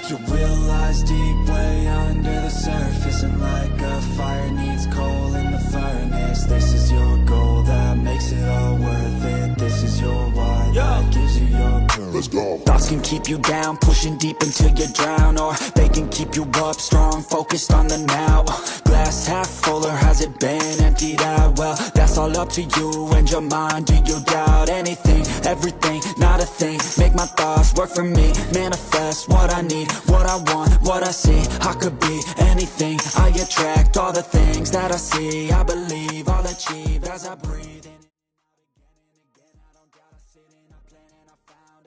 You realize deep way under the surface, and like a fire needs coal in the furnace. This is your goal that makes it all worth it. This is your why that gives you your purpose. Let's go. Thoughts can keep you down, pushing deep until you drown, or they can keep you up strong, focused on the now. Glass half full, or has it been emptied out? Well, that's all up to you and your mind. Do you doubt anything, everything, not a thing? Make my thoughts work for me, manifest what I need, what I want, what I see. I could be anything, I attract all the things that I see. I believe I'll achieve as I breathe in.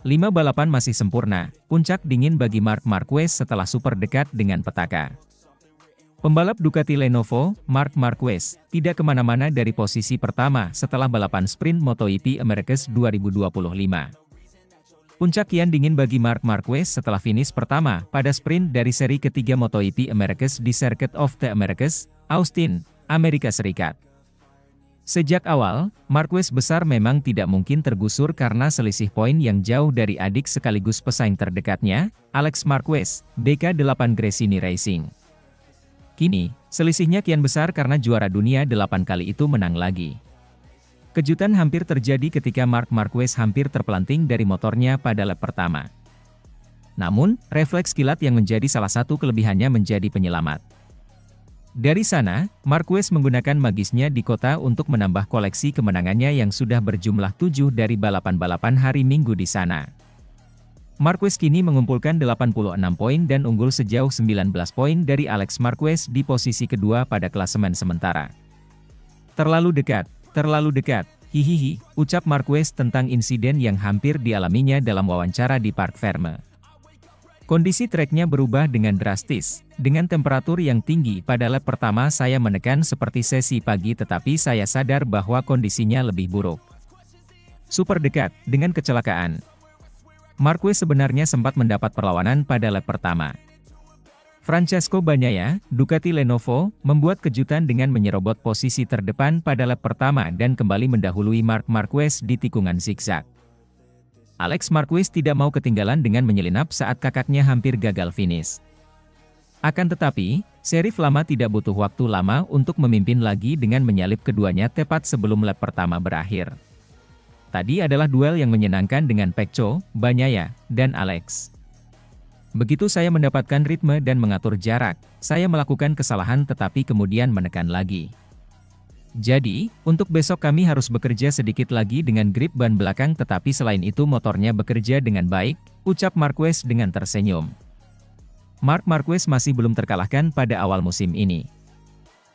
5 balapan masih sempurna, puncak dingin bagi Marc Marquez setelah super dekat dengan petaka. Pembalap Ducati Lenovo, Marc Marquez, tidak kemana-mana dari posisi pertama setelah balapan sprint MotoGP Americas 2025. Puncak kian dingin bagi Marc Marquez setelah finish pertama pada sprint dari seri ketiga MotoGP Americas di Circuit of the Americas, Austin, Amerika Serikat. Sejak awal, Marquez besar memang tidak mungkin tergusur karena selisih poin yang jauh dari adik sekaligus pesaing terdekatnya, Alex Marquez, BK8 Gresini Racing. Kini, selisihnya kian besar karena juara dunia 8 kali itu menang lagi. Kejutan hampir terjadi ketika Marc Marquez hampir terpelanting dari motornya pada lap pertama. Namun, refleks kilat yang menjadi salah satu kelebihannya menjadi penyelamat. Dari sana, Marquez menggunakan magisnya di kota untuk menambah koleksi kemenangannya yang sudah berjumlah 7 dari balapan-balapan hari Minggu di sana. Marquez kini mengumpulkan 86 poin dan unggul sejauh 19 poin dari Alex Marquez di posisi kedua pada klasemen sementara. Terlalu dekat, hihihi, ucap Marquez tentang insiden yang hampir dialaminya dalam wawancara di Parc Ferme. Kondisi treknya berubah dengan drastis. Dengan temperatur yang tinggi pada lap pertama saya menekan seperti sesi pagi tetapi saya sadar bahwa kondisinya lebih buruk. Super dekat, dengan kecelakaan. Marquez sebenarnya sempat mendapat perlawanan pada lap pertama. Francesco Bagnaia, Ducati Lenovo, membuat kejutan dengan menyerobot posisi terdepan pada lap pertama dan kembali mendahului Marc Marquez di tikungan zigzag. Alex Marquez tidak mau ketinggalan dengan menyelinap saat kakaknya hampir gagal finish. Akan tetapi, Sheriff Lama tidak butuh waktu lama untuk memimpin lagi dengan menyalip keduanya tepat sebelum lap pertama berakhir. Tadi adalah duel yang menyenangkan dengan Pecco, Bagnaia, dan Alex. Begitu saya mendapatkan ritme dan mengatur jarak, saya melakukan kesalahan tetapi kemudian menekan lagi. Jadi, untuk besok kami harus bekerja sedikit lagi dengan grip ban belakang tetapi selain itu motornya bekerja dengan baik, ucap Marquez dengan tersenyum. Marc Marquez masih belum terkalahkan pada awal musim ini.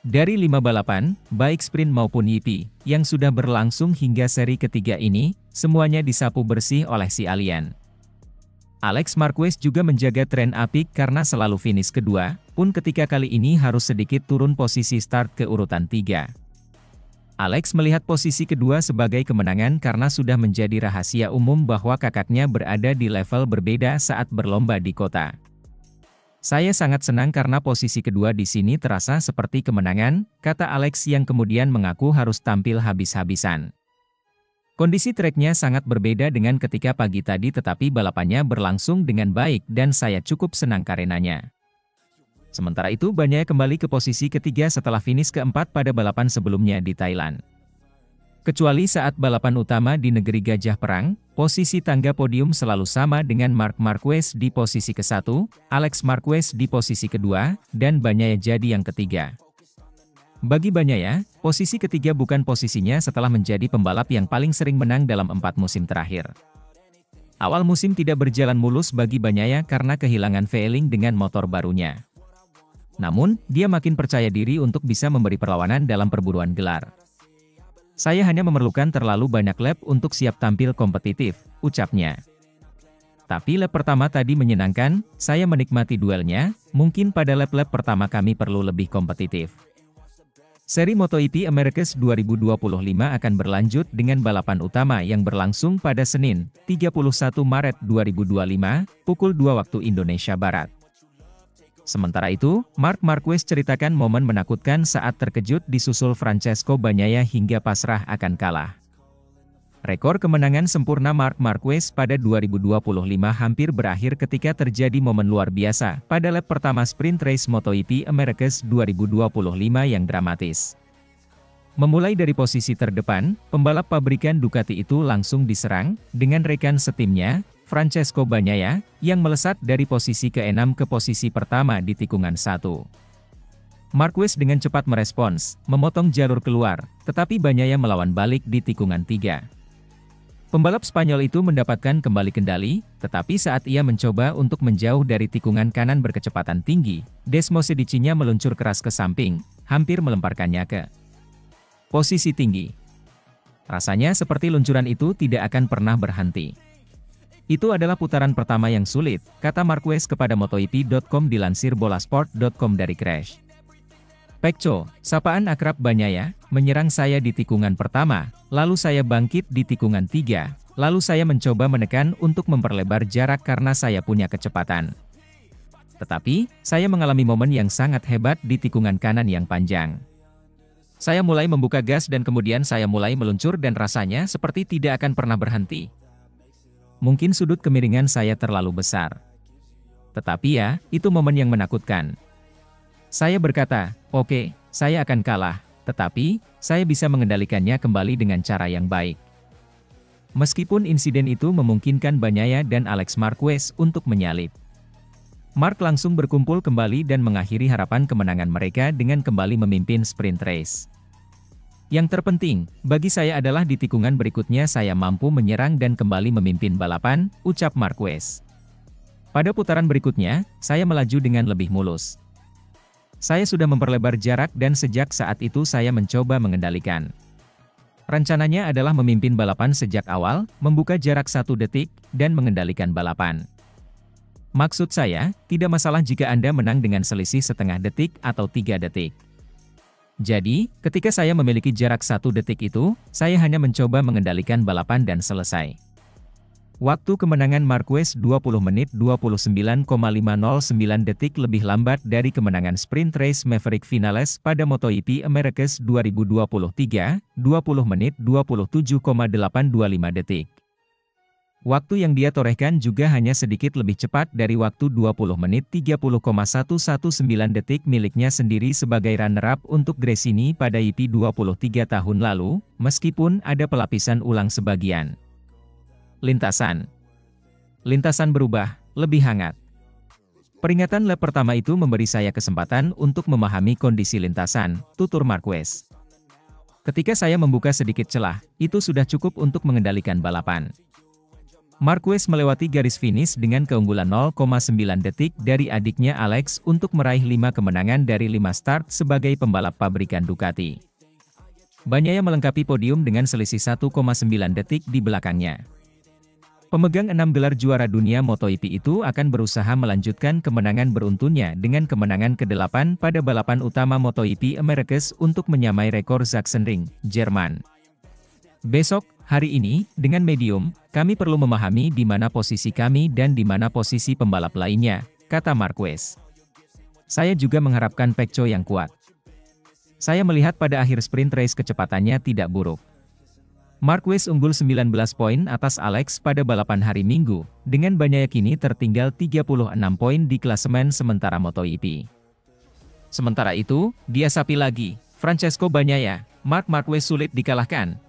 Dari 5 balapan, baik sprint maupun GP, yang sudah berlangsung hingga seri ketiga ini, semuanya disapu bersih oleh si alien. Alex Marquez juga menjaga tren apik karena selalu finish kedua, pun ketika kali ini harus sedikit turun posisi start ke urutan 3. Alex melihat posisi kedua sebagai kemenangan karena sudah menjadi rahasia umum bahwa kakaknya berada di level berbeda saat berlomba di kota. Saya sangat senang karena posisi kedua di sini terasa seperti kemenangan, kata Alex yang kemudian mengaku harus tampil habis-habisan. Kondisi treknya sangat berbeda dengan ketika pagi tadi tetapi balapannya berlangsung dengan baik dan saya cukup senang karenanya. Sementara itu Bagnaia kembali ke posisi ketiga setelah finish keempat pada balapan sebelumnya di Thailand. Kecuali saat balapan utama di negeri Gajah Perang, posisi tangga podium selalu sama dengan Marc Marquez di posisi ke-1, Alex Marquez di posisi kedua, dan Bagnaia jadi yang ketiga. Bagi Bagnaia, posisi ketiga bukan posisinya setelah menjadi pembalap yang paling sering menang dalam 4 musim terakhir. Awal musim tidak berjalan mulus bagi Bagnaia karena kehilangan Veiling dengan motor barunya. Namun, dia makin percaya diri untuk bisa memberi perlawanan dalam perburuan gelar. Saya hanya memerlukan terlalu banyak lap untuk siap tampil kompetitif, ucapnya. Tapi lap pertama tadi menyenangkan, saya menikmati duelnya, mungkin pada lap-lap pertama kami perlu lebih kompetitif. Seri MotoGP Americas 2025 akan berlanjut dengan balapan utama yang berlangsung pada Senin, 31 Maret 2025, pukul 2 waktu Indonesia Barat. Sementara itu, Marc Marquez ceritakan momen menakutkan saat terkejut disusul Francesco Bagnaia hingga pasrah akan kalah. Rekor kemenangan sempurna Marc Marquez pada 2025 hampir berakhir ketika terjadi momen luar biasa pada lap pertama sprint race MotoGP Americas 2025 yang dramatis. Memulai dari posisi terdepan, pembalap pabrikan Ducati itu langsung diserang dengan rekan setimnya, Francesco Bagnaia, yang melesat dari posisi ke-6 ke posisi pertama di tikungan 1. Marquez dengan cepat merespons, memotong jalur keluar, tetapi Bagnaia melawan balik di tikungan 3. Pembalap Spanyol itu mendapatkan kembali kendali, tetapi saat ia mencoba untuk menjauh dari tikungan kanan berkecepatan tinggi, Desmosedici-nya meluncur keras ke samping, hampir melemparkannya ke posisi tinggi. Rasanya seperti luncuran itu tidak akan pernah berhenti. Itu adalah putaran pertama yang sulit, kata Marquez kepada MotoGP.com dilansir bolasport.com dari Crash. Pecco, sapaan akrab Bagnaia, menyerang saya di tikungan pertama, lalu saya bangkit di tikungan 3, lalu saya mencoba menekan untuk memperlebar jarak karena saya punya kecepatan. Tetapi, saya mengalami momen yang sangat hebat di tikungan kanan yang panjang. Saya mulai membuka gas dan kemudian saya mulai meluncur dan rasanya seperti tidak akan pernah berhenti. Mungkin sudut kemiringan saya terlalu besar. Tetapi ya, itu momen yang menakutkan. Saya berkata, oke, saya akan kalah, tetapi, saya bisa mengendalikannya kembali dengan cara yang baik. Meskipun insiden itu memungkinkan Bagnaia dan Alex Marquez untuk menyalip. Marc langsung berkumpul kembali dan mengakhiri harapan kemenangan mereka dengan kembali memimpin sprint race. Yang terpenting, bagi saya adalah di tikungan berikutnya saya mampu menyerang dan kembali memimpin balapan, ucap Marquez. Pada putaran berikutnya, saya melaju dengan lebih mulus. Saya sudah memperlebar jarak dan sejak saat itu saya mencoba mengendalikan. Rencananya adalah memimpin balapan sejak awal, membuka jarak 1 detik, dan mengendalikan balapan. Maksud saya, tidak masalah jika Anda menang dengan selisih setengah detik atau 3 detik. Jadi, ketika saya memiliki jarak 1 detik itu, saya hanya mencoba mengendalikan balapan dan selesai. Waktu kemenangan Marquez 20 menit 29,509 detik lebih lambat dari kemenangan sprint race Maverick Vinales pada MotoGP Americas 2023, 20 menit 27,825 detik. Waktu yang dia torehkan juga hanya sedikit lebih cepat dari waktu 20 menit 30,119 detik miliknya sendiri sebagai runner-up untuk Gresini pada IP 23 tahun lalu, meskipun ada pelapisan ulang sebagian. Lintasan berubah, lebih hangat. Peringatan lap pertama itu memberi saya kesempatan untuk memahami kondisi lintasan, tutur Marquez. Ketika saya membuka sedikit celah, itu sudah cukup untuk mengendalikan balapan. Marquez melewati garis finish dengan keunggulan 0,9 detik dari adiknya Alex untuk meraih 5 kemenangan dari 5 start sebagai pembalap pabrikan Ducati. Bagnaia melengkapi podium dengan selisih 1,9 detik di belakangnya. Pemegang 6 gelar juara dunia MotoGP itu akan berusaha melanjutkan kemenangan beruntunnya dengan kemenangan ke-8 pada balapan utama MotoGP Americas untuk menyamai rekor Sachsenring, Jerman. Besok, hari ini, dengan medium, kami perlu memahami di mana posisi kami dan di mana posisi pembalap lainnya, kata Marquez. Saya juga mengharapkan Pecco yang kuat. Saya melihat pada akhir sprint race kecepatannya tidak buruk. Marquez unggul 19 poin atas Alex pada balapan hari Minggu, dengan Bagnaia kini tertinggal 36 poin di klasemen sementara MotoGP. Sementara itu, dia sapi lagi, Francesco Bagnaia, Marc Marquez sulit dikalahkan.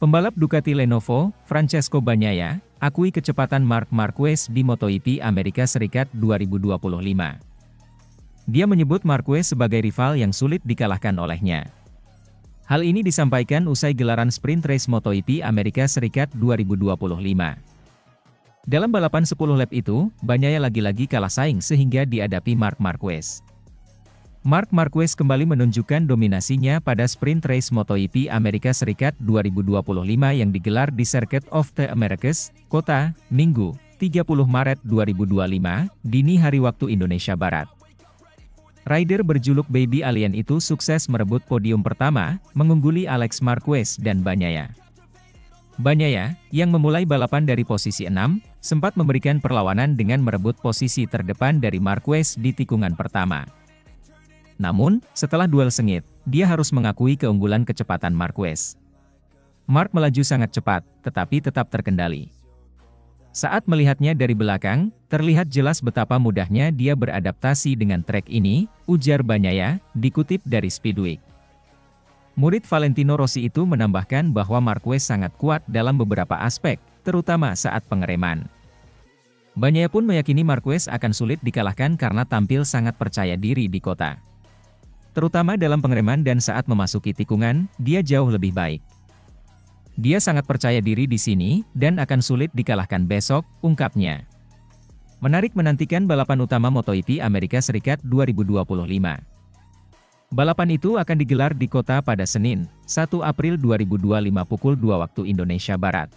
Pembalap Ducati Lenovo, Francesco Bagnaia, akui kecepatan Marc Marquez di MotoGP Amerika Serikat 2025. Dia menyebut Marquez sebagai rival yang sulit dikalahkan olehnya. Hal ini disampaikan usai gelaran sprint race MotoGP Amerika Serikat 2025. Dalam balapan 10 lap itu, Bagnaia lagi-lagi kalah saing sehingga dihadapi Marc Marquez. Marc Marquez kembali menunjukkan dominasinya pada sprint race MotoGP Amerika Serikat 2025 yang digelar di Circuit of the Americas, Kota, Minggu, 30 Maret 2025, dini hari waktu Indonesia Barat. Rider berjuluk Baby Alien itu sukses merebut podium pertama, mengungguli Alex Marquez dan Bagnaia. Bagnaia, yang memulai balapan dari posisi 6, sempat memberikan perlawanan dengan merebut posisi terdepan dari Marquez di tikungan pertama. Namun, setelah duel sengit, dia harus mengakui keunggulan kecepatan Marquez. Mark melaju sangat cepat, tetapi tetap terkendali. Saat melihatnya dari belakang, terlihat jelas betapa mudahnya dia beradaptasi dengan trek ini, ujar Bagnaia, dikutip dari Speedweek. Murid Valentino Rossi itu menambahkan bahwa Marquez sangat kuat dalam beberapa aspek, terutama saat pengereman. Bagnaia pun meyakini Marquez akan sulit dikalahkan karena tampil sangat percaya diri di kota. Terutama dalam pengereman dan saat memasuki tikungan, dia jauh lebih baik. Dia sangat percaya diri di sini, dan akan sulit dikalahkan besok, ungkapnya. Menarik menantikan balapan utama MotoGP Amerika Serikat 2025. Balapan itu akan digelar di kota pada Senin, 1 April 2025 pukul 2 waktu Indonesia Barat.